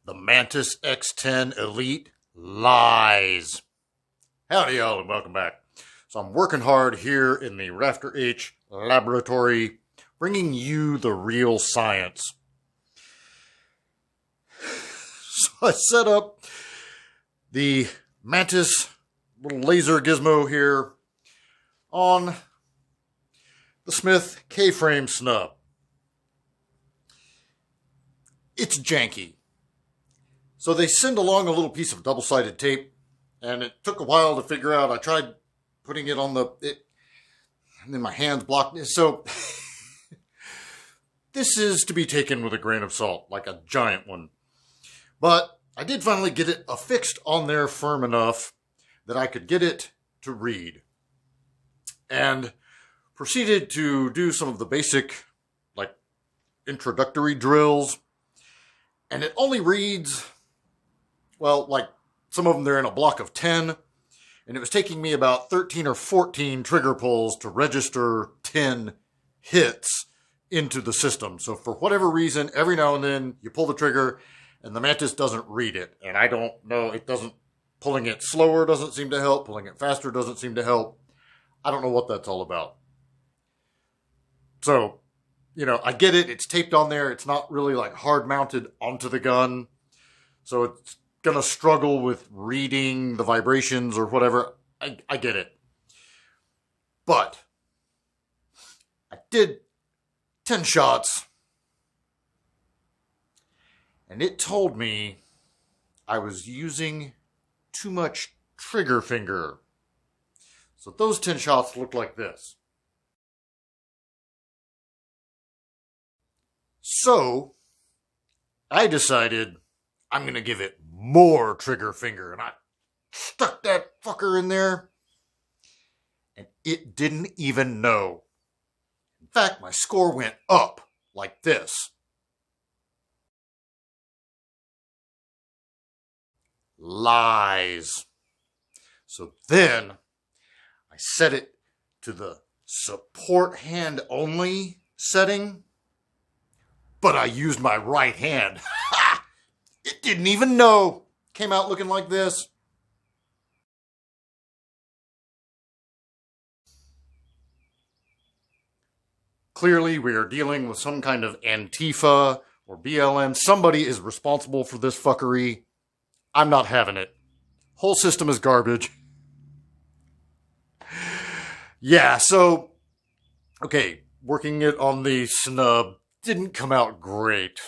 The Mantis X10 Elite lies. Howdy, y'all, and welcome back. So I'm working hard here in the Rafter H laboratory, bringing you the real science. So I set up the Mantis little laser gizmo here on the Smith K-frame snub. It's janky. So they send along a little piece of double-sided tape, and it took a while to figure out. I tried putting it on and then my hands blocked it. So this is to be taken with a grain of salt, like a giant one. But I did finally get it affixed on there firm enough that I could get it to read. And proceeded to do some of the basic, like, introductory drills. And it only reads, well, like, some of them they're in a block of 10. And it was taking me about 13 or 14 trigger pulls to register 10 hits into the system. So for whatever reason, every now and then you pull the trigger and the Mantis doesn't read it. And I don't know, pulling it slower doesn't seem to help. Pulling it faster doesn't seem to help. I don't know what that's all about. So, I get it. It's taped on there. It's not really like hard mounted onto the gun. So it's going to struggle with reading the vibrations or whatever. I get it. But I did 10 shots. And it told me I was using too much trigger finger. So those 10 shots looked like this. So I decided I'm going to give it more trigger finger. And I stuck that fucker in there. And it didn't even know. In fact, my score went up like this. Lies. So then I set it to the support hand only setting, but I used my right hand. Ha! It didn't even know. Came out looking like this. Clearly, we are dealing with some kind of Antifa or BLM. Somebody is responsible for this fuckery. I'm not having it. Whole system is garbage. Yeah, so, okay, working it on the snub didn't come out great.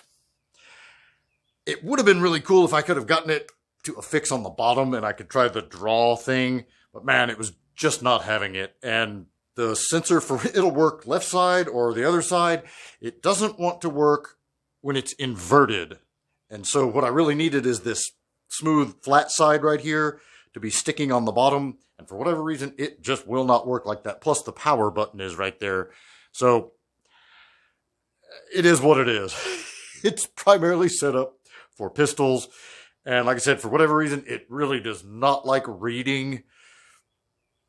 It would have been really cool if I could have gotten it to affix on the bottom and I could try the draw thing, but man, it was just not having it. And the sensor it'll work left side or the other side. It doesn't want to work when it's inverted. And so what I really needed is this smooth flat side right here to be sticking on the bottom, and for whatever reason it just will not work like that. Plus the power button is right there, so it is what it is. It's primarily set up for pistols, and like I said, for whatever reason it really does not like reading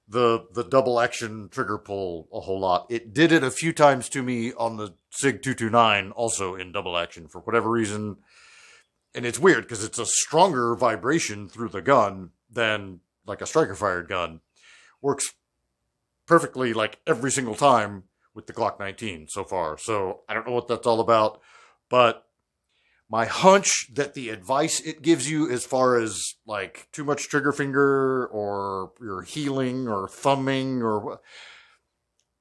the double action trigger pull a whole lot. It did it a few times to me on the SIG 229 also in double action for whatever reason. And it's weird because it's a stronger vibration through the gun than like a striker fired gun. Works perfectly like every single time with the Glock 19 so far. So I don't know what that's all about, but my hunch that the advice it gives you as far as like too much trigger finger or you're healing or thumbing or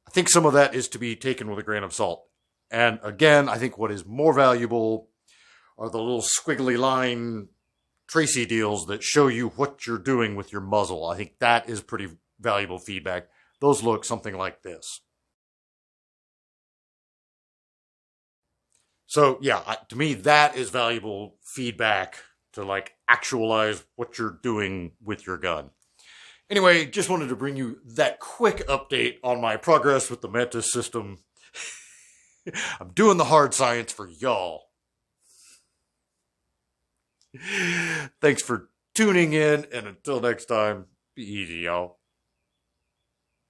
I think some of that is to be taken with a grain of salt. And again, I think what is more valuable are the little squiggly line Tracy deals that show you what you're doing with your muzzle. I think that is pretty valuable feedback. Those look something like this. So yeah, to me, that is valuable feedback to like actualize what you're doing with your gun. Anyway, just wanted to bring you that quick update on my progress with the Mantis system. I'm doing the hard science for y'all. Thanks for tuning in, and until next time, be easy, y'all.